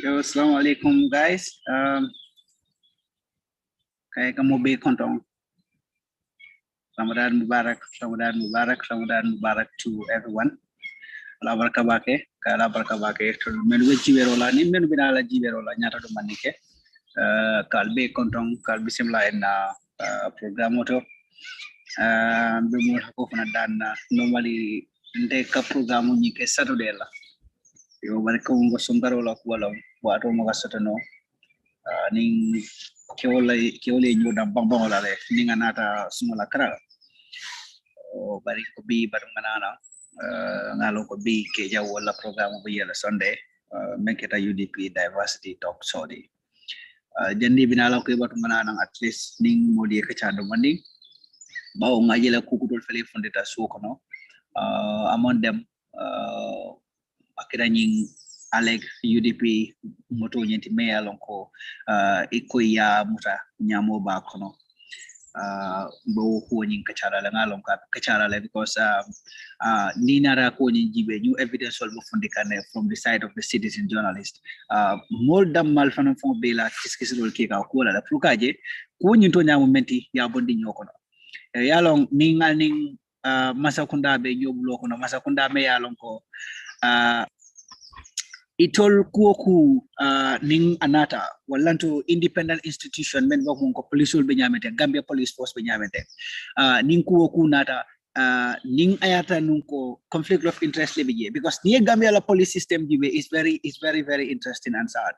Yo, assalamu alaikum, guys. Kaya kamu be kontong. Ramadan Mubarak, Ramadan Mubarak, Ramadan Mubarak to everyone. La baraka bake, kala baraka bake. Menu jiberola ni menu binala jiberola nyata do manike. Kalbe kontong, kalbe simla na program auto. Bemo hako fana dan normally ndeka program ni ke Saturday la. Yo baraka ungo sumbarola kuala wato mo gasotano. Ning keole nyoda bambang la le ninga nata sumala kara o bari ko bi bar manana ngalo ko bi ke jaw wala program bi yela Sunday menketa UDP diversity talk sorry jandi binala ko batu manana at least ning modi ka chado mandi bawo ngajela kukudol fele fondeta sukono among them akira nying Alec UDP moto nyenti meya lonko iko ya muta nyamo ba kono bo ko nyin kachara la ngalon ka kachara la because ni nara ko nyin jibe new evidence will fundikane from the side of the citizen journalist more dam mal fanan fon bela kiskisol ke ka ko la plukaje ko nyin to nyamo menti ya bondi nyokono yalon ni ngal ning masakunda be nyobulo kono masakunda me yalon ko itol kuoku ning anata wallanto independent institution men bako ko police be nyamete Gambia police force be nyamete ning kuoku nata ning ayata nunko conflict of interest le bije because the Gambia la police system jibe is very interesting and sad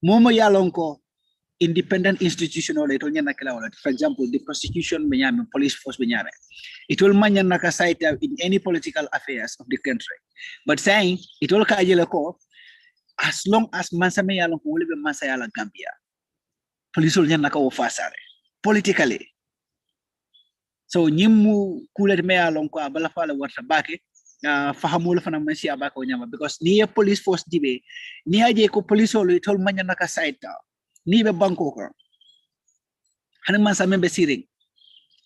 momo yalonko independent institution or itol nyana kala wala for example the prosecution be nyame police force be nyame it will manyan naka site in any political affairs of the country but saying it will kajele ko as long as mansame yalon ko wolbe mansa yala Gambia police will naka o fasare politically so nyimu kulet me yalon ko abala fala warta bake fahamul fana mansi abaka nyama because ni police force dibe ni aje ko police will it will manyan naka site ni be banko ko hanan mansame be siring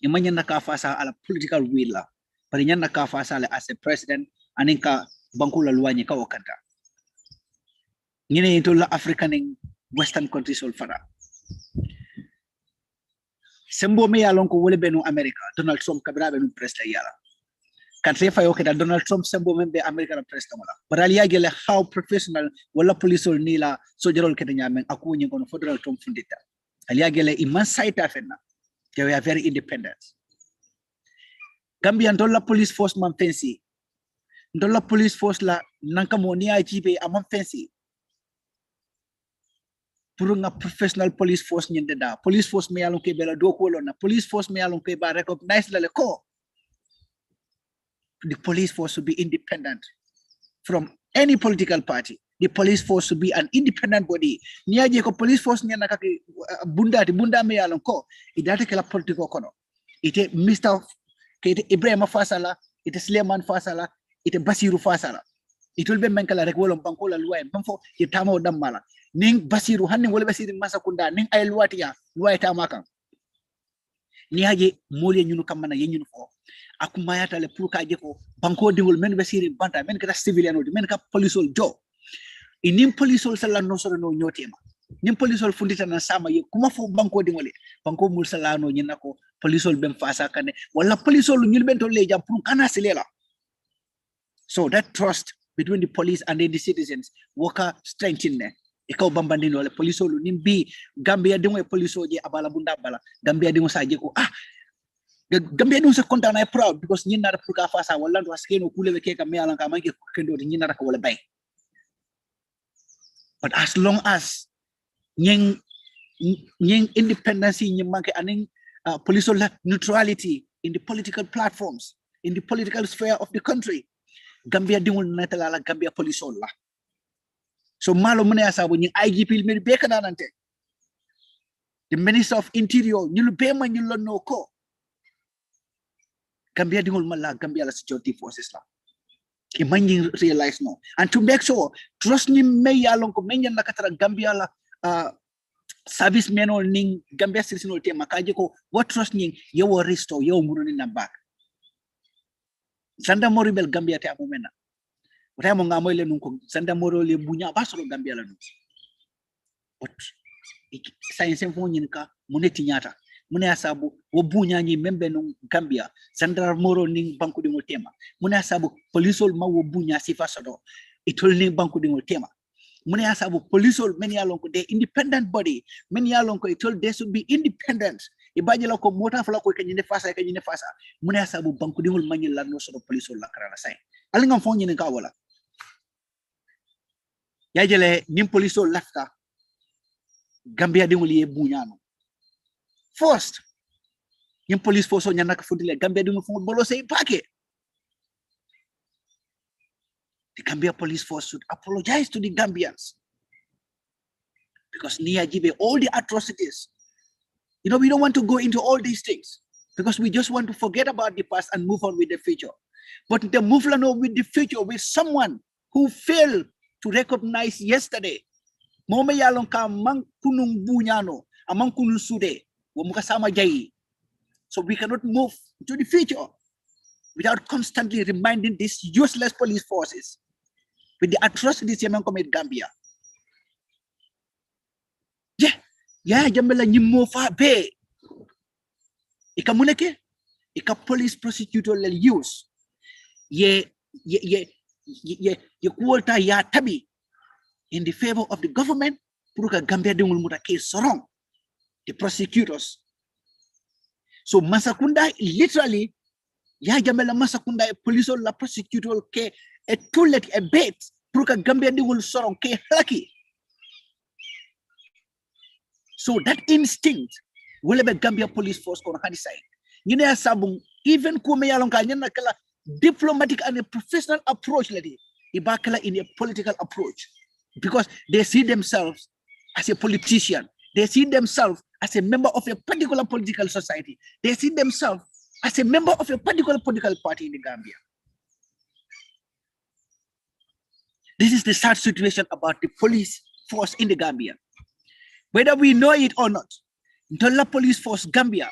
imanya nakafasa ala political will la pari nyana nakafasa ala as a president aninka bankula luwanyi ka wakanta ngine into la African in western countries all fara sembo me yalon ko wole benu America Donald Trump kabira benu president yala country fa yokeda Donald Trump sembo membe America la president wala but ali yagele how professional wala police ol nila sojerol kete nyamen akunyi kono federal Trump fundita ali yagele imman saita fenna they were very independent. Gambia ndola police force man fancy. Ndola police force la nanka monia jibe amam fancy. Purunga professional police force nyende da. Police force me alon ke bela do ko lona. Police force me alon ke ba recognize la le ko. The police force should be independent from any political party. The police force should be an independent body. Niaje ko police force nyana kaki bunda me yalon ko idate kala politiko kono. Ite Mr. Kete Ibrahim Fasala, ite Sleman Fasala, ite Basiru Fasala. It will be menkala rek wolom bankola luwa bamfo yitama odamala. Ning Basiru hanni wala Basiru masakunda ning ay luwatiya luwa tamaka. Niaje mole nyunu kamana yenyunu fo. Akumayata le pour kaje ko banko dingol men Basiru banta men kata civilian odi men ka police jo. Inim police sala no soro no nyotema nim police fundita na sama ye kuma fo banko dingole banko mul sala no nyina ko police bem fasa kane wala police nyul bento leja pour kana silela so that trust between the police and the citizens waka strengthen ne e ko bambandino wala police nim bi Gambia dingo police je abala bunda bala Gambia dingo saje ko Gambia dingo se content na proud because nyina pour ka fasa wala do askeno kule ke ka me alan ka manke kendo nyina ka wala bay. But as long as nyeng independence nyeng manke aning police neutrality in the political platforms, in the political sphere of the country, Gambia dingul natala la Gambia police la. So malo mune asabu nyeng IGP mi beka nanante. The Minister of Interior nyulu bema nyulu no ko. Gambia dingul mala Gambia la security forces la. Imagine realize no and to make sure trust ni me yalon ko menyan nakatara Gambia la service men or ning Gambia citizen te makaje ko what trust ning yo restore yo muruni na back sanda moribel Gambia te amomena Remo ngamoyle nunko sanda morole bunya basoro Gambia la nunko. But science fo nyinka muneti nyata mune asabu wo bunya nyi membe no Gambia sanda moro ning banku dingo tema mune asabu polisol ma wo bunya sifa sodo itol ning banku dingo tema mune asabu polisol men ya lonko de independent body men ya lonko itol they should be independent ibaje la ko mota fala ko kanyine fasa mune asabu banku dingo manyi la no sodo polisol la kara sai alingam fo nyinka wala yajele nim polisol lafta Gambia dingo liye bunyano first nim police force o nyanaka fundile Gambia dingo fo bolo say pake the Gambia police force should apologize to the Gambians because Nia Jibe all the atrocities, we don't want to go into all these things because we just want to forget about the past and move on with the future. But the move on with the future with someone who failed to recognize yesterday mome yalon ka man kunung bunyano amang kunung sude wo muka sama jayi, so we cannot move to the future without constantly reminding these useless police forces with the atrocities Yemen commit Gambia. Yeah, jambela nyimo fa be ika muneke ika police prosecutor le use ye kuolta ya tabi in the favor of the government puruka Gambia dingul muta case sorong the prosecutors. So Masakunda literally ya jambela Masakunda police la prosecutor ke a toilet a bait puruka Gambia dingul sorong ke lucky. So that instinct will be Gambia police force on the side. Nyine sabung even kume yalonka nyana kala diplomatic and a professional approach lady ibakala in a political approach because they see themselves as a politician, they see themselves as a member of a particular political society, they see themselves as a member of a particular political party in the Gambia. This is the sad situation about the police force in the Gambia. Whether we know it or not, the police force Gambia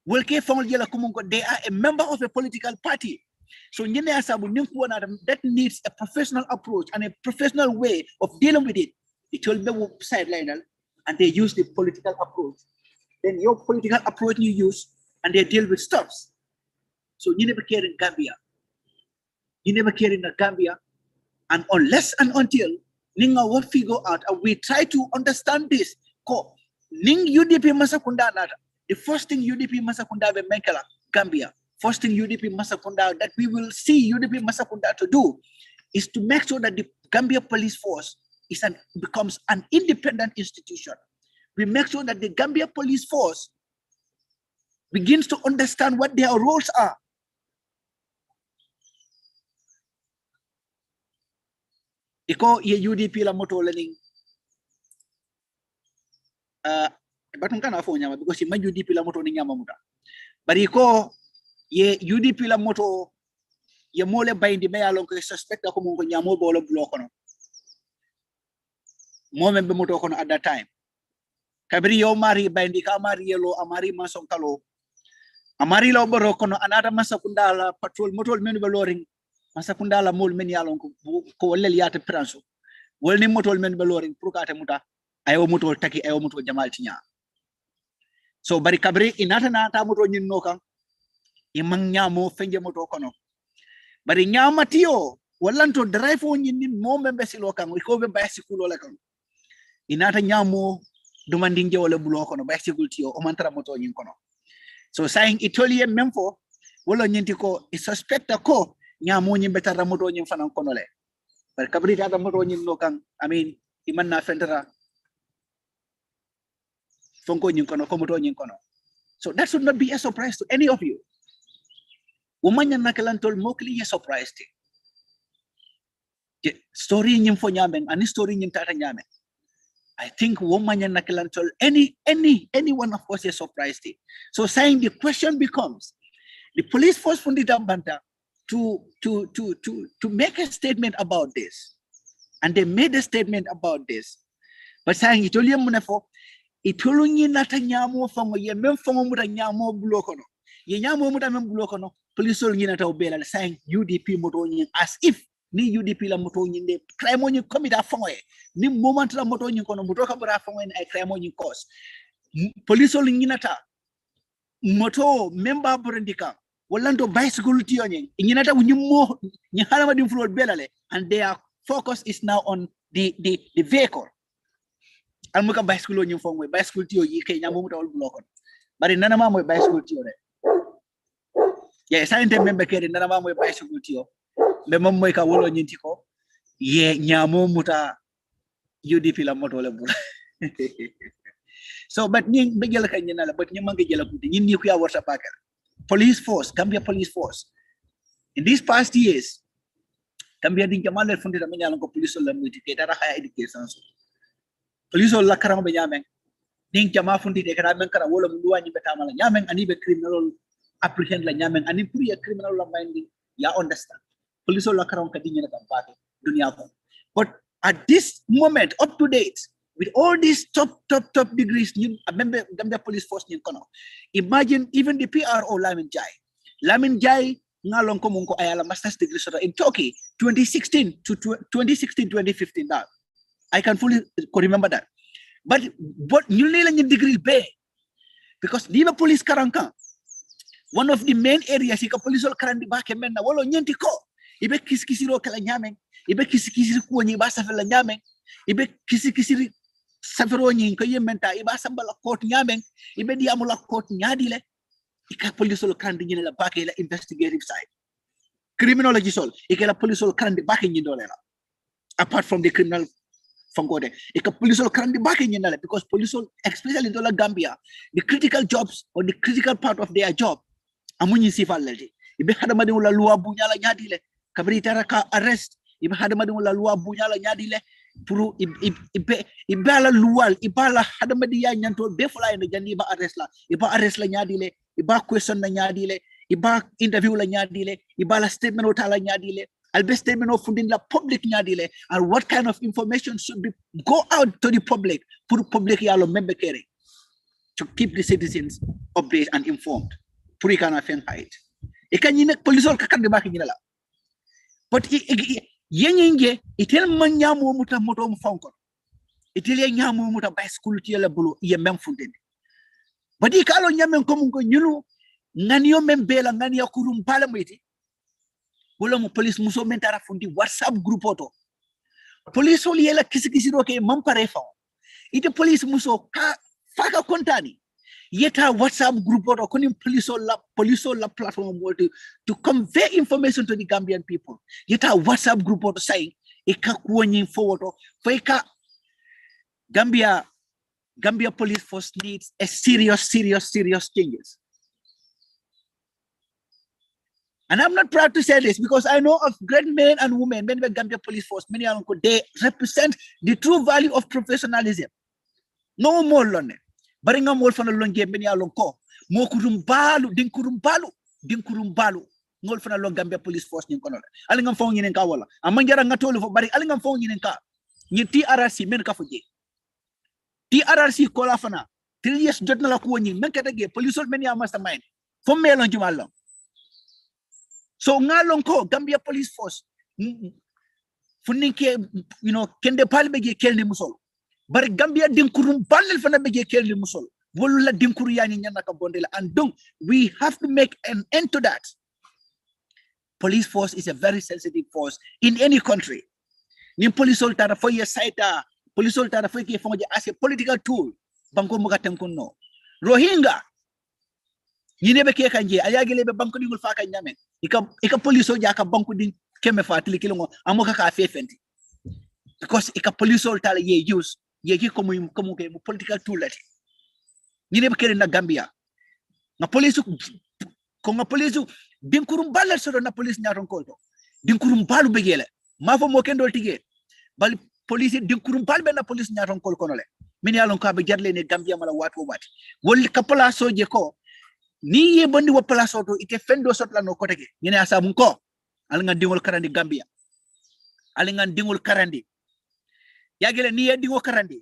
they are a member of a political party. So that needs a professional approach and a professional way of dealing with it. It will be sideline and they use the political approach. Then your political approach you use and they deal with stuffs. So you never care in Gambia. You never care in the Gambia. And unless and until Ninga will figure out and we try to understand this. Ning UDP Masakunda, the first thing UDP Masakunda be Menkala, Gambia. First thing UDP Masakunda that we will see UDP Masakunda to do is to make sure that the Gambia police force becomes an independent institution. We make sure that the Gambia police force begins to understand what their roles are. Iko ye UDP la moto learning batun kana fo nyama because ma UDP la moto ni nyama muta bari ko ye UDP la moto ye mole bayndi me yalon ko suspect ko mon ko nyamo bolo block no mo membe moto kono at that time kabri yo mari bayndi ka mari yelo amari mason kalo amari lo boro kono anata Masakunda la patrol moto men be loring Masakunda la mol men yalon ko wallel yata pranso wolni moto men be loring pour ka ta muta ayo moto taki ayo moto jamal tinya so bari kabri inata na ta moto nyin no kan imang nyamo fenje moto kono bari nyama tiyo wallanto drive on nyin mo membe silo kan ko be bicycle la kan inata nyamo demanding je wala bulo kono bicycle tiyo o mantara moto nyin kono so saying Italian memfo wala nyinti ko suspecta ko nyamo nyin betara moto nyin fanan kono le bari kabri ta moto nyin no kan amin iman na fendera fonko nyin kono ko moto nyin kono. So that should not be a surprise to any of you. Woman nakalantol mokli ye surprised. Story nyin fo nyamen ani story nyin tata nyamen. I think woman nakalantol any one of us is surprised. So saying the question becomes the police force fundita banta to make a statement about this. And they made a statement about this. But saying itolium munefo itolunyi nata nyamo fango ye mem fango muta nyamo bulokono ye nyamo muta mem bulokono police nyi nata obela saying UDP moto nyi as if ni UDP la moto nyinde crime ñu comida fongoye ni moment la moto ñu kono moto ka bra fongoye ay crime ñu cause police ol ñinata moto member brandika wallanto bicycle ti yonye ñinata ñu mo ñi halama dim flor belale and their focus is now on the vehicle almuka bicycle ñu fongoye bicycle ti yi kay ñamo moto wal blokon bari nana ma moy bicycle ti yo de ya sainte member kede nana ma moy bicycle ti yo mais mom moy ka wolo ñinti ko ye ñamo muta UDP la moto le bu so but ñi be jël ka ñina la but ñi mangi jël ko ñin ñi ko ya warta pakal police force Gambia police force in these past years Gambia din jamal le fundi dama ñalan ko police la muti ke dara higher education police la karam be ñamen din jama fundi de kara men kara wala mu wañi be tamala ñamen ani be criminal apprehend la ñamen ani pour ya criminal la mayndi ya understand police la karam ka din ñana tam paake dunya ko but at this moment up to date with all these top degrees you remember Gambia police force ni kono imagine even the PRO Lamin Jai ngalon ko mun ko ayala master's degree sort in Turkey 2016 2015 that I can fully remember that but ñu la ñu degree be because diva police karanka one of the main areas ka police ol karandi ba ke menna wolo ñenti ko ibe kiskisiro kala ñamen ibe kiskisiri ko ñi ba safel la ñamen ibe kiskisiri safero ñi ko yementa iba sambala court ñamen ibe di amula court ñaadile ika police ol karandi ñine la ba ke la investigative side criminology sol ika la police ol karandi ba ke ñi dole la apart from the criminal fangode ika police ol karandi ba ke ñi la because police ol especially in Gambia the critical jobs or the critical part of their job amuñi sifal lalti ibe hadama de la loi bu ñala ñaadile kabri taraka arrest ibe hadama de la loi bu ñala ñaadile pour ibala luwal ibala hadama di ya nyanto be fula ene jandi ba arrest la ñaadile iba question la ñaadile iba interview la ñaadile ibala statement o tala ñaadile albe statement of funding la public ñaadile and what kind of information should be go out to the public pour public yalo membe kere to keep the citizens updated and informed pour ikana fen height e kanyi nek police ol kakande baki ñila but yenye itel man ñamo muta moto mu fankon itel ye ñamo muta bicycle ti la bulu ye même fundende badi kalo ñamen ko mun ko ñulu ngani yo men bela ngani ya kurum pala moyti wala mu police muso men tara fundi WhatsApp group auto police ol yela kisi do ke mam pare fa ite police muso ka faka kontani yeta WhatsApp group auto koni police la platform to convey information to the Gambian people yeta WhatsApp group auto saying ika kuonyi forward for ika Gambia police force needs a serious changes. And I'm not proud to say this because I know of great men and women, many of Gambia police force, many of them, they represent the true value of professionalism. No more lonely. Baringa mol fana longe many alon ko mo kurumbalu din kurumbalu ngol fana long Gambia police force ni kono ali ngam fon ñinen ka wala amanjara ngatolu fo bari ali ngam fon ñinen ka ñi TRRC men ka fo je TRRC ko la fana 3 years jot na la ko ñi men ka tege police men ya mastermind fo melon ci malon so ngalon ko Gambia police force funike kende palbe ge kelni musol bari Gambia dinkurum balel fana bege kelni musol wolu la dinkuru yani ñana ka bondela and donc we have to make an end to that. Police force is a very sensitive force in any country. Ni police soltara for your site police soltara for ke fonje as a political tool banko mo gatem kunno Rohingya yine be ke kanje ayagele be banko dingul fa ka nyame ika police o jaka banko ding keme fatili kilongo amoka ka fefenti because ika police soltara ye use ye ki como ke political tool lati yine be kere na Gambia na police ko nga police dinkurum balal so na police nyaton kolto dinkurum balu begele ma fo mo kendo tige bal police dinkurum balbe na police nyaton kol kono le min yalon ka be jarle ne Gambia mala wato wati wol ka place je ko ni ye bandi wa place to ite fendo sot la no kotege ñene asabu ko al nga dingol karandi Gambia al nga dingol karandi yagele ni ye dingo karandi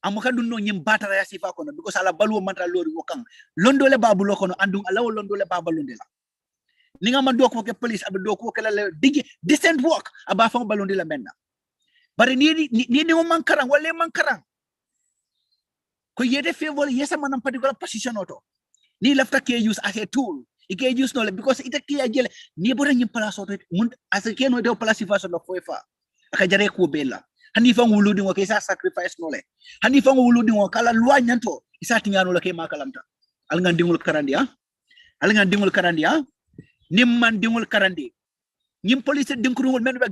amuka dunno nyim batara ya sifa kono because ala balu mantra lori wokang londole babu lokono andung ala londole baba londela ninga man doko ke police abe doko ke la digi decent work aba fa balondi la menna bari ni man karang wala man karang ko yede favor yesa manam particular position auto ni lafta ke use as a tool ike use no because ita ke ajele ni bora nyim place auto mun as ke no do place fa so no fofa aka jare ko bella hani fa nguludi ngo ke sa sacrifice no le hani fa nguludi ngo kala loi nyanto isa tingano la ke makalamta al nga dingul karandi nim man dingul karandi nyim police dinkurul men be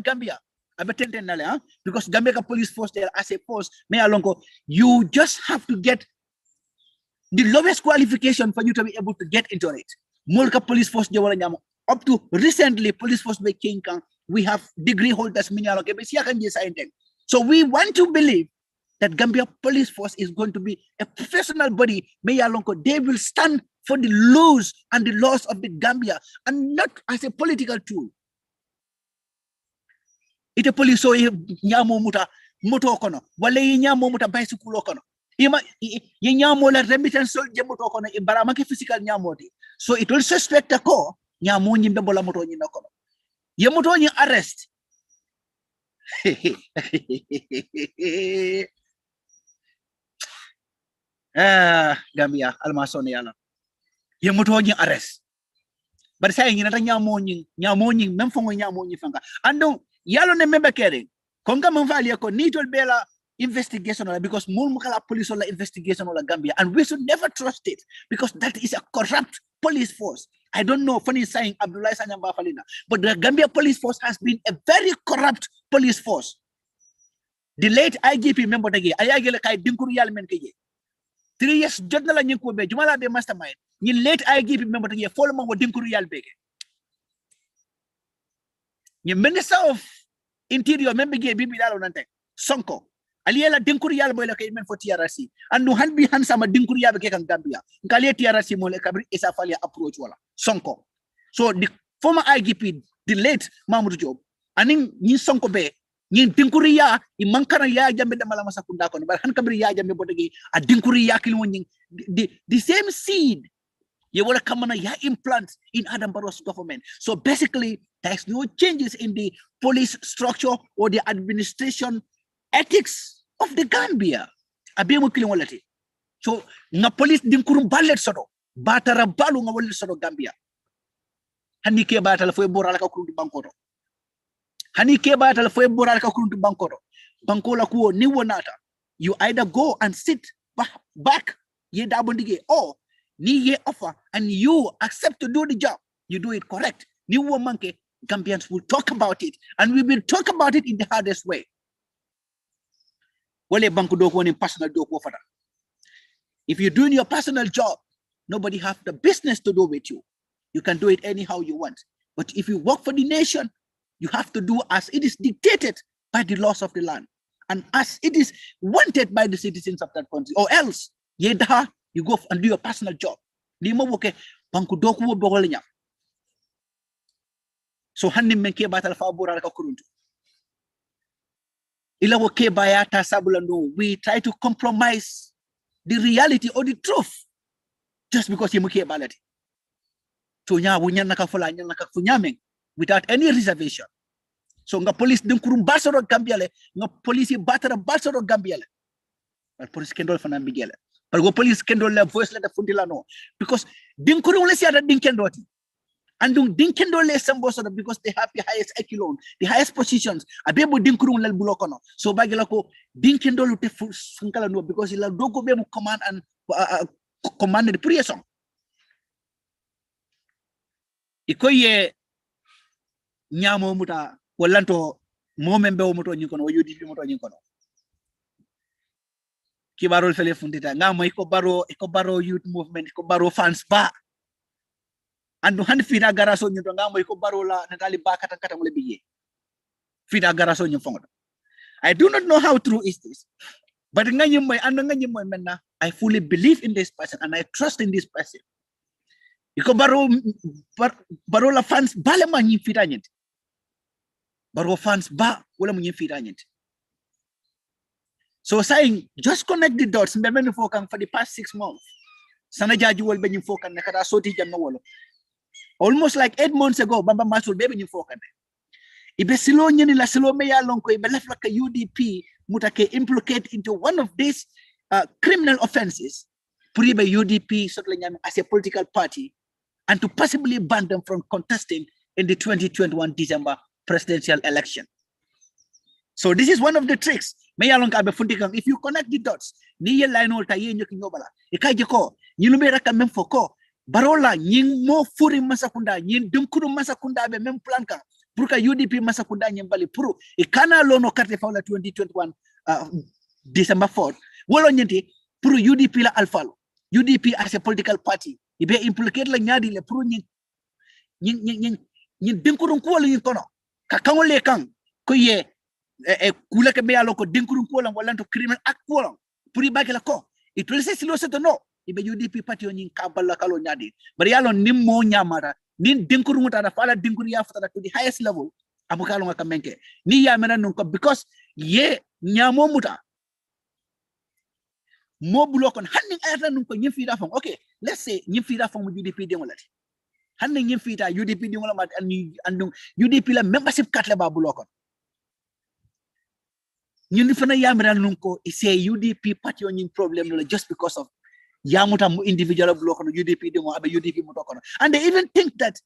Gambia abe tenten nale because Gambia ka police force there as a force me alonko you just have to get the lowest qualification for you to be able to get into it mulka police force je wala nyam up to recently police force be king kan we have degree holders minyalo ke be siakan je sainteng so we want to believe that Gambia police force is going to be a professional body me alonko they will stand for the laws and the laws of the Gambia and not as a political tool ite police so nyamo muta moto kono wala nyamo muta bicycle kono ima ye nyamo la remittance sol je moto kono e barama ke physical nyamoti so it will suspect ko nyamo nyimbe bola moto nyina kono ye moto nyi arrest Gambia almasone yalla ye moto nyi arrest bar say nyina ta nyamo nyi même fongo nyamo nyi fanga ando yalo ne membe kere konga mvali ko nitol bela investigation because mulmukala police or investigation or Gambia and we should never trust it because that is a corrupt police force. I don't know funny saying Abdullah Sanyamba Falina, but the Gambia police force has been a very corrupt police force. The late IGP member dagi ayagele kay dinkuru yal men kay 3 years jotna la ñing ko be jumala be mastermind ñi late IGP member dagi folo mo dinkuru yal bege ñi minister of interior member ge bibi dalo nante Sonko aliela dinkuru yal boy la kay men fo TRC andu han bi han sama dinkuru yabe ke kan Gambia ngale TRC mo le kabri isa falia approach wala Sonko so the former IGP the late Mamadou Diop aning ñi Sonko be ñi dinkuri ya I mankana ya jambe de malama sakunda ko bar han kabri ya jambe bodegi a dinkuri ya kil woni the same seed you want to come on ya implant in Adam Barrow's government. So basically there's no changes in the police structure or the administration ethics of the Gambia abe mo kil wonati so na police dinkuru ballet sodo batara balu nga wol sodo Gambia hani ke batala fo boral ka kuru bankoto hani ke batal fo boral ka kuntu bankola kuo ni wonata you either go and sit back ye dabondige or ni ye offer and you accept to do the job you do it correct ni wo manke Gambians will talk about it and we will talk about it in the hardest way wale banko do ko ni personal do ko fata if you're doing your personal job nobody have the business to do with you can do it anyhow you want but if you work for the nation you have to do as it is dictated by the laws of the land and as it is wanted by the citizens of that country or else you go and do your personal job so hanni men ke batal fa boral ka kuruntu ila wo ke bayata sabulando we try to compromise the reality or the truth just because you ke balati to nya wu nyan naka fula nyan naka funyameng without any reservation so nga police din kurum basoro Gambia le nga police batara basoro Gambia le but police kendol fana bigele but go police kendol la voice la da fundila no because din kurum le siata din kendoti andung din kendol le sambo so because they have the highest echelon the highest positions abebo din kurum la bulokono so bagila ko din kendol te funkala no because ila dogo be mu command and commanded prison ikoye nyamo muta wallanto momembe o muto nyikono o yodi muto nyikono kibarol fele fundita ngamo iko baro youth movement iko baro fans ba andu han fina garaso nyito ngamo iko baro la natali ba kata mole biye fina garaso nyfongo I do not know how true is this but nganyim moy menna I fully believe in this person and I trust in this person iko baro la fans bale ma nyi fita nyent baro fans ba wala mu nyi fita nyent so saying just connect the dots mbemenu fokan for the past 6 months sana jaji wol be nyi fokan ne kada soti jamma wala almost like 8 months ago, Bamba Masul baby you focus. Ibe silo nyeni la silo me ya lonko ibe left like a UDP mutake implicate into one of these criminal offenses. Puribe UDP as a political party and to possibly ban them from contesting in the 2021 December presidential election. So this is one of the tricks. If you connect the dots, ni line olta ye nyoki nyobala. Ikaje ko, nyilumera ka memfo ko, barola nying mo furi masakunda, nying dumkuru masakunda be mem plan ka. Puruka UDP masakunda nyembali puru. Ikana lono karte faula 2021 December 4th. Wolo nyenti puru UDP la alfalo. UDP as a political party. Ibe implicate la nyadi le puru nying dumkuru nkuwa le kono. Kakangole kang ko ye kula ke be aloko dinkurum polam wala to criminal act polam puri bakela ko it will say silo seto no ibe UDP party on kabala kalo nyadi bari yalo nimmo nyamara nin dinkurum ta da fala dinkuru ya fata to the highest level abukalo ngaka menke ni ya mena nunko because ye nyamo muta mo bulokon hanning ayata nunko nyifida fam okay let's say nyifida fam UDP de ngolati hanning nyifida UDP de ngolama and UDP la membership card le ba bulokon Yunifana Yamra Nunko is a UDP party on problem just because of Yamuta individual block on UDP demo UDP motokon. And they even think that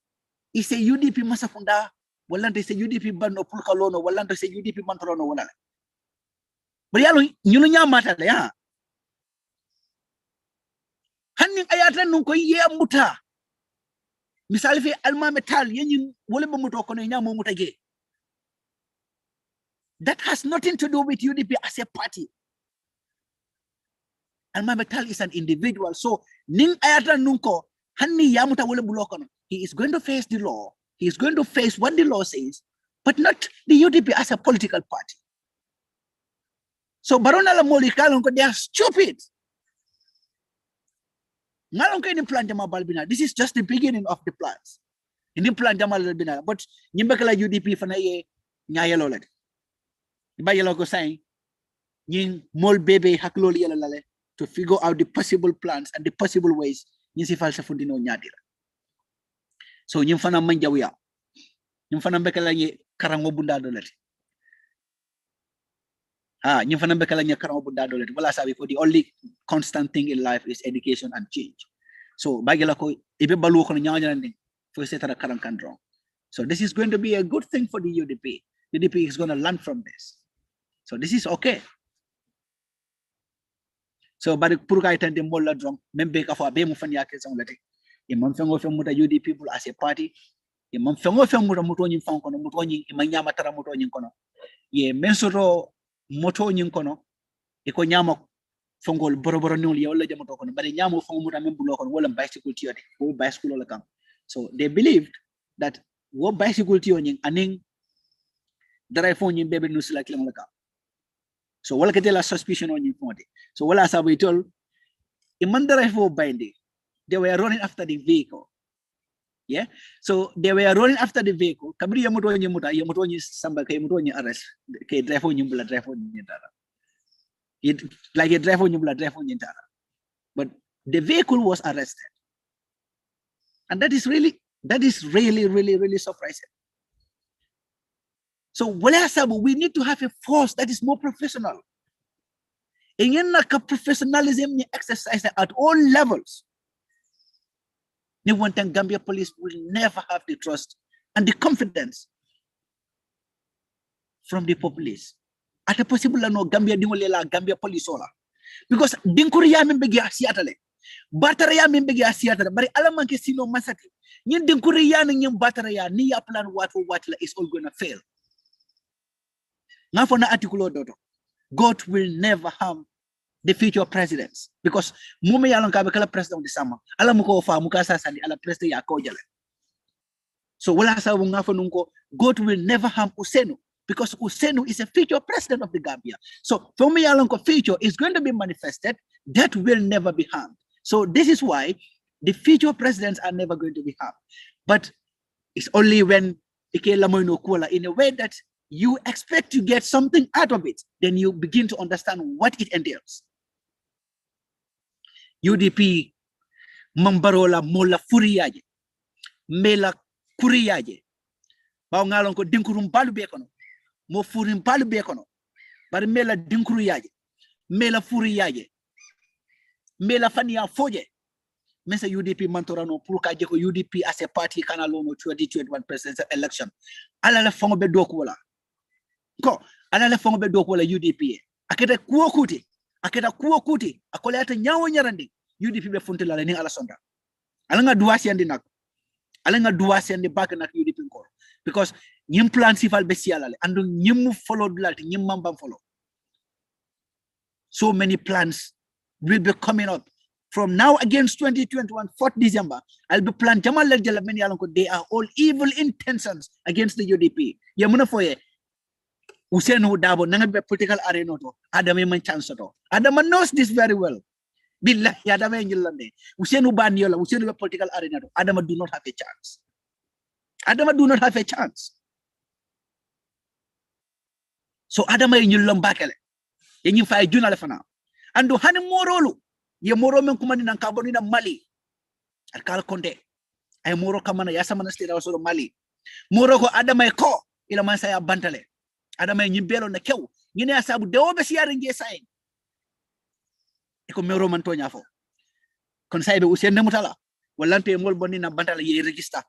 it's a UDP Masafunda, Wallant is a UDP ban or Pulkalono, Wallant is a UDP Mantorono Wana. But Yunya Mata, yeah. Handing Ayata Nunko Yamuta. Misalifi Alma Metal, Yen Wolebumutokon and Yamutage. That has nothing to do with UDP as a party. Alma Metal is an individual. So, Ning Ayata Nunko, Hani Yamuta Wole Bulokon, he is going to face the law. He is going to face what the law says, but not the UDP as a political party. So, Barona Lamoli Kalonko, they are stupid. This is just the beginning of the plans. In the plan Jamal Albina, but Nimbakala UDP Fanaye Nyayalolet. Bayalogo saying, Yin Mol Bebe Hakloli Alale to figure out the possible plans and the possible ways Nisifal Safundino Nyadira. So Yimfana Manjawia, Yimfana Bekala Karamobunda Dolet. Yimfana Bekala Karamobunda Dolet. Well, as I for the only constant thing in life is education and change. So Bagalako, Ibebalu Konyanan for Setara Karamkandron. So this is going to be a good thing for the UDP. The UDP is going to learn from this. So this is okay. So, but Purga attend the Molla drum, Membeka for Abemu Fanyake Zanglet. Imam Fengo Femuta UD people as a party. Imam Fengo Femuta Mutoni Fankono, Mutoni, Imanyama Taramutoni Kono. Ye Mensoro Motoni Kono, Ekonyama Fongol Boroboroni, Ola Jamotokon, but Yamu Fonguta Membulokon, Wallam bicycle theory, who bicycle account. So they believed that what bicycle theory and the iPhone baby news like Lamaka. So what can tell a suspicion on you? So what as we told Imandara for binding, they were running after the vehicle. Yeah, so they were running after the vehicle. Kabri Yamuto Yamutoni Samba Kamutoni arrest, K drive on you blood drive on Yintara. It like a drive on you blood drive on Yintara. But the vehicle was arrested. And that is really surprising. So we need to have a force that is more professional. And professionalism exercise at all levels. Gambia police will never have the trust and the confidence from the populace. At a possible no Gambia dingolela Gambia police ola. Because dinkuriya membegi asiatale. Bataraya membegi asiatale. Bari alamanke sino masaki. Nyen dinkuriya nyen bataraya ni ya plan watla is all gonna fail. Now for the article, God will never harm the future presidents because Mume Yalan Kabakala president of the summer. Alamuko fa Mukasa Sandi ala president Yakojale. So God will never harm Usenu because Usenu is a future president of the Gambia. So for me Yalanko future is going to be manifested, that will never be harmed. So this is why the future presidents are never going to be harmed. But it's only when Ike Lamoino Kuala in a way that you expect to get something out of it, then you begin to understand what it entails. UDP Mambarola Mola Furiaje. mela kuriyaje bawo ngalon ko dinkurum balu be kono mo furim balu be kono bari mela dinkuru yaje mela furi yaje mela fania foje mesa UDP mantorano pour ka jeko UDP as a party kana lono 2021 presidential election ala la fongo be doku wala ko ala la fongo be doku wala UDP aketa kuwo kuti akole ata nyawo nyarandi UDP be funte la ni ala sonda ala nga duwasi andi nak ala nga duwasi andi bak nak UDP ko because nyim plan sifal be sialale andu nyim follow dulati nyim mambam follow so many plans will be coming up from now against 2021 4th December. I'll be plan Jamal Jalabeni Alonko. They are all evil intentions against the UDP. Yamuna foye Usenu Dabo Nanga political arena to Adame man chance to. Adama knows this very well. Billahi Adama Yulande. Usenu Baniola, Usenu political arena to Adama do not have a chance. Adama do not have a chance. So Adama in Yulambakele. In you fight Junalefana. And do Hani Morolu. Ye moro men kumani nan kaboni na Mali akal konde ay moro kamana ya sama stira waso Mali moro ko adama e ko ila man saya bantale adama e nyimbelo na kew ngine asabu de obe siare nge say e ko moro man to nyafo kon saybe usende mutala wallante mol bonni na bantale ye register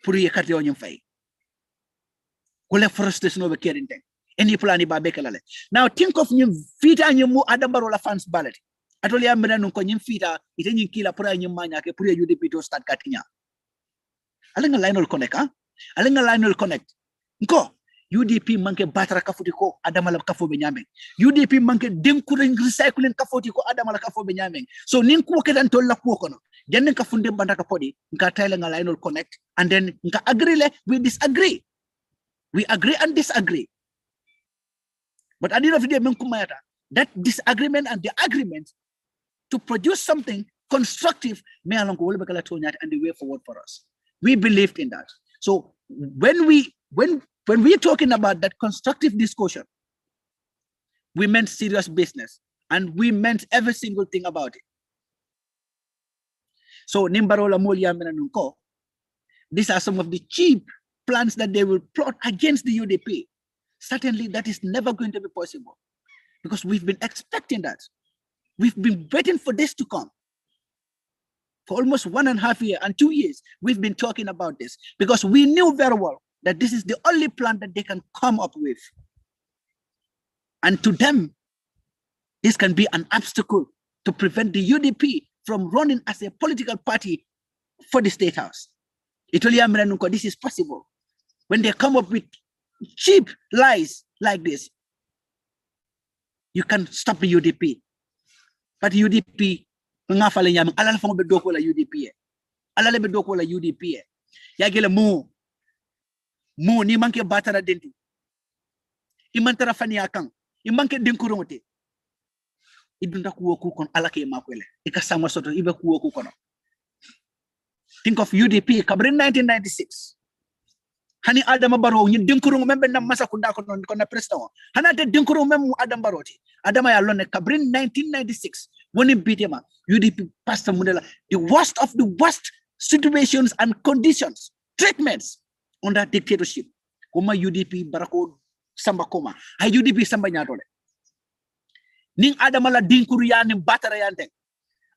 pour ye carte yo nyum fay ko le frustration obe kerinte any plan ba bekalale now think of nyum fita nyum adama rola fans ballot atoli amena nun ko nyim fita ite nyin kila pura nyim manya ke pura UDP to start katinya alenga linol connect alenga linol connect nko UDP manke batara kafuti ko adama la kafo be nyameng UDP manke denkuring recycling kafoti ko adama la kafo be nyameng so nin ko kedan to la ko kono jenne ka funde bandaka podi nka tayla nga linol connect and then nka agree le we disagree we agree and disagree but at the end of the day men kumayata that disagreement and the agreement to produce something constructive and the way forward for us. We believed in that. So when we're talking about that constructive discussion, we meant serious business and we meant every single thing about it. So Nimbarola Molia Menanunko, these are some of the cheap plans that they will plot against the UDP. Certainly that is never going to be possible because we've been expecting that. We've been waiting for this to come. For almost 1.5 years and 2 years, we've been talking about this because we knew very well that this is the only plan that they can come up with. And to them, this can be an obstacle to prevent the UDP from running as a political party for the State House. This is possible. When they come up with cheap lies like this, you can stop the UDP. But UDP nga fale nyam alal fongo be doko la UDP alal be doko la UDP ya gele mo ni manke batara denti imantara fani akang imanke denkurote idunda ku woku kon alake makwele ikasama soto ibe ku woku kono. Think of UDP kabrin 1996 hani Adama Barrow ni dinkuru membe na masa kunda ko non ko na president hana te dinkuru mem Adam Baroti Adama ya lonne kabrin 1996 woni bitema UDP pastor mudela the worst of the worst situations and conditions treatments under dictatorship kuma UDP barako samba koma hay UDP samba nyatole ning Adama la dinkuru ya ni batara yande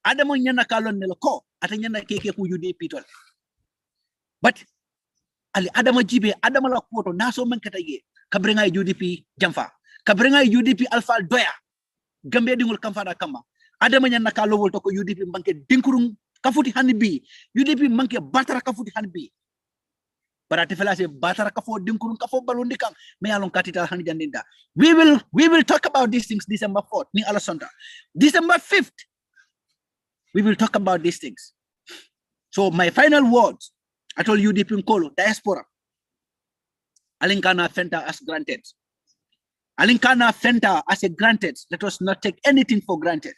Adama nyana kalon ne ko ata nyana keke ku UDP tol but Ali Adama Jibe Adama la kuoto naso men kataye kabrenga UDP jamfa kabrenga UDP alfa doya gambe dingul kamfada kama Adama nyanna ka lowol to ko UDP manke dinkurum kafuti hanbi UDP manke batara kafuti hanbi barate felase batara kafo dinkurum kafo balundi kan me alon katita hani jandinda we will talk about these things December 4th ni alasonda December 5th we will talk about these things. So my final words I told UDP Nkolo, diaspora. Alinkana Fenta as granted. Alinkana Fenta as a granted. Let us not take anything for granted.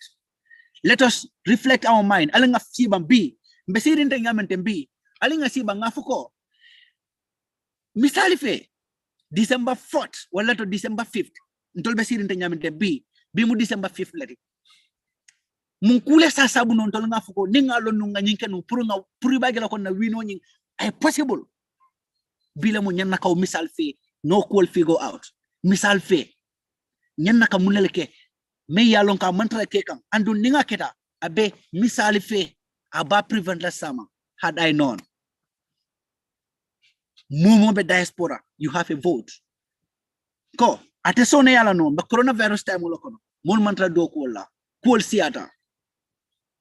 Let us reflect our mind. Alinga Siba B. Mbesirin Tengamente B. Alinga Siba Ngafuko. Misalife. December 4th. Wala to December 5th. Ntol Besirin Tengamente B. Bimu December 5th lati. Munkule sasabu no ntol ngafuko. Ninga lo nunga nyinke no puru bagela ko na wino nying. ay possible bila mo nyan nakaw misal fe no call figure out misal fe nyan naka munele ke me yalon ka mantra ke kan andu ninga keta abe misal fe aba prevent la sama had I known mumo be diaspora you have a vote ko ate sone yala non ba coronavirus time lo kono mon mantra do ko la kol siata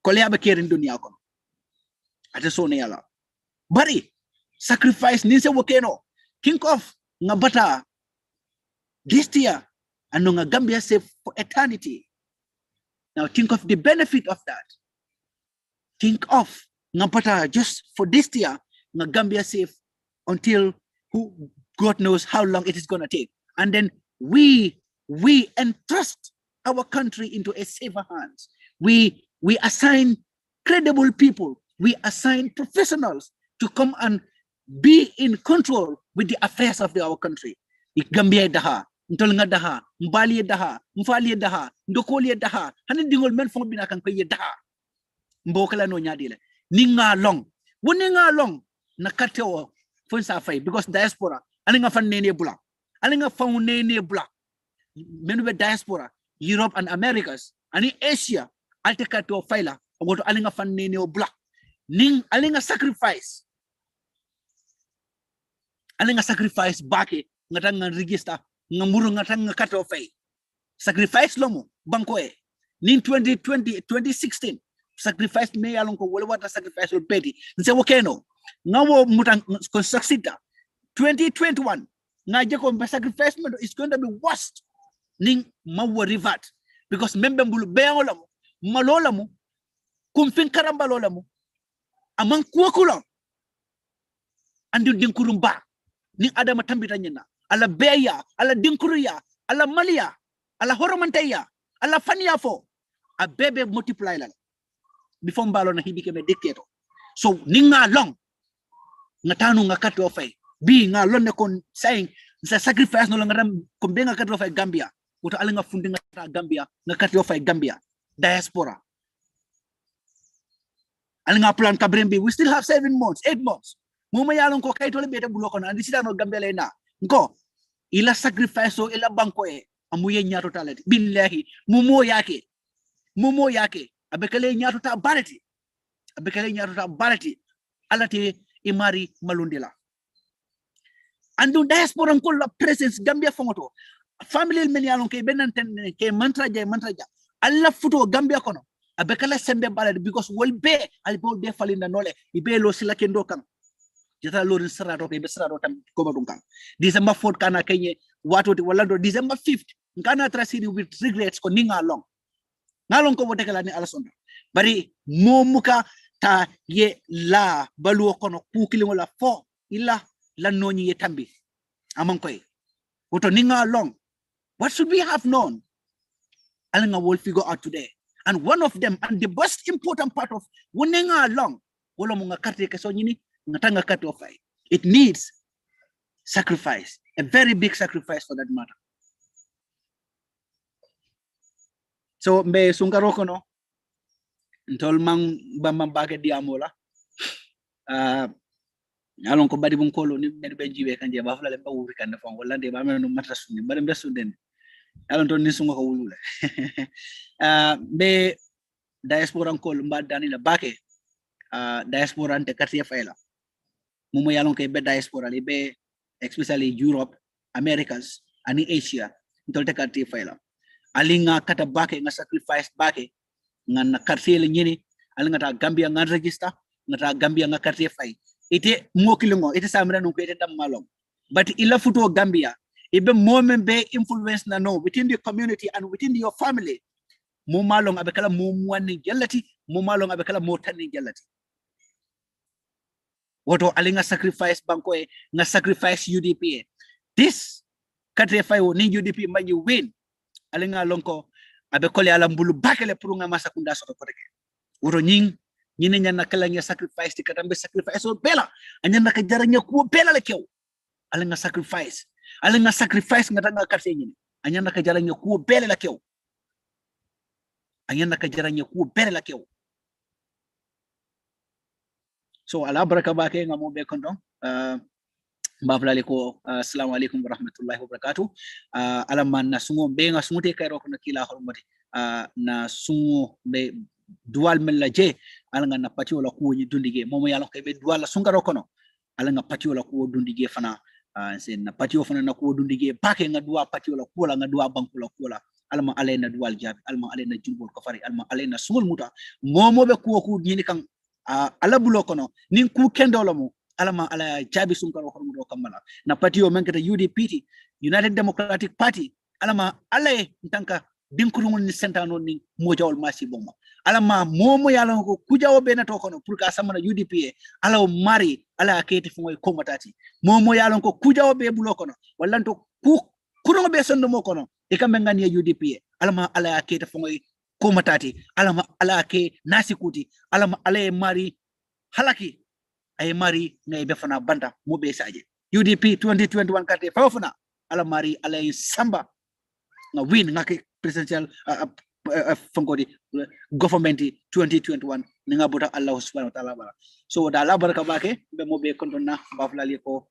ko le abe kerin dunia kono ate sone yala bari sacrifice ni se wokeno think of ngabata this year and nga Gambia safe for eternity. Now think of the benefit of that. Think of ngabata just for this year nga Gambia safe until who God knows how long it is going to take. And then we entrust our country into a safer hands. We assign credible people. We assign professionals to come and be in control with the affairs of our country. Gambia daha, ntolnga daha, mbali daha, mfali daha, ndokoli daha, hanin dingol men fong binakan ko daha. Mbokala no nyadile. Ninga long. Wuninga long na kateo fon sa fay because diaspora alinga fan nene bula. Alinga fan nene bula. Menu be diaspora, Europe and Americas, ani Asia, alte kateo fayla, ngoto alinga fan nene bula. Ning alinga sacrifice. Alinga sacrifice bake ngatanga register ngamuru ngatanga kato fay sacrifice lomo banko e nin 2016 sacrifice me yalon ko wala wata sacrifice ol peti nse wokeno ngawo mutan ko succida 2021 na je ko sacrifice is going to be worst nin mawo revert because membe mbulu beangolamo malolamo kum fin karambalolamo amang kuokulo andu dinkurumba ni adama tambita nyina ala beya ala dinkuruya ala malia ala horomantaya ala fania fo a bebe multiply la before mbalo na hibike me dictator so ninga long ngatanu ngakato fay bi nga lonne kon saying sa sacrifice no ngaram ko be ngakato fay Gambia woto ala nga fundi ngata Gambia ngakato fay Gambia diaspora ala nga plan kabrembi we still have 8 months muma yalon ko kayto le beta bulo kono andi sidano Gambia le na ngo ila sacrifice o ila banko e amuye nyato talati billahi mumo yake abekale nyato ta barati alati imari malundila andu diaspora ko la presence Gambia fongoto family men yalon ke benanten ke mantra ja alla futo Gambia kono abekala sembe balade because wol be albo falinda nole ibe lo sila kendo kan jata lorin sarato ke be sarato tam ko badum kan December 4 kana kenye watu wala do December 5th kana trasini with regrets ko ninga long ngalon ko bote kala ni alasonda bari momuka ta ye la balu kono kukili wala fo illa la noni ye tambi amon koy woto ninga long what should we have known alanga will figure out today and one of them and the most important part of winninga long wala mo nga karte ke so nyini ngatanga cut off. It needs sacrifice, a very big sacrifice for that matter. So mbe sungaro kono ntol mang bambam bake diamola alon ko badi bon kolo ni men be jiwe kanje ba fula le ba wuri kan fon wala de ba men no matra sunni ba dem be suden alon ton ni sungo ko wulule be diaspora ko mba dani la bake diaspora ante quartier fayla mumo yalon ke be diaspora li be especially Europe, Americas, and Asia ntol te quartier fayla alinga kata bake nga sacrifice bake nga na quartier le nyini alinga ta Gambia nga register nga ta Gambia nga quartier fay ite mokilongo ite samra no ko ite dam malong but ila futo Gambia ibe moment be influence na no within the community and within your family mo malong abekala mo mwani jallati mo malong abekala mo tani jallati woto alinga sacrifice banko e nga sacrifice UDP this katre fayo ni UDP maji win alinga lonko abekole ala mbulu bakele pour nga masakunda soto ko reke woto nying ñine ñana kala nga sacrifice ti katambe sacrifice o bela anyana ka jaranya ko bela le kew alinga sacrifice nga tanga karte ñine anyana ka jaranya ko bela la kew anyana ka jaranya ko bela la kew So ala baraka bake ngamo be kondo mbaflali ko assalamu alaikum warahmatullahi wabarakatuh ala man na sungo be nga sungote kayro ko kila hormati na sungo be dual melaje ala nga na pati wala ko ni dundige momo yalla ko be dual sungaro kono ala nga pati wala ko dundige fana sen na pati fana na ko dundige bake nga duwa pati wala ko la nga duwa banku la ko la alma alena dual jabi alma alena jumbol ko fari alma alena sungol muta momo be ko ni kan ala bulo kono nin ku kendolo mo alama ala jabi sunkaro ko do kamala na parti o menkata UDP United Democratic Party alama ala ntanka dinkurungol ni sentano ni mojawol masi bomma alama momo yala ko kujawo be na to kono pour ka samana UDP ala mari ala kete fu moy komatati momo yala ko kujawo be bulo kono wallanto ku kuno be sondo mo kono e kambe ngani UDP alama ala kete fu moy komatati alama ala ke nasikuti alama ala mari halaki ay mari ngay befana banda mo be saje UDP 2021 karte fawfuna ala mari ala samba nga win nga ke presidential fangodi government 2021 nga buta Allah subhanahu wa ta'ala bara so da la baraka bake be mo be kontona baflali ko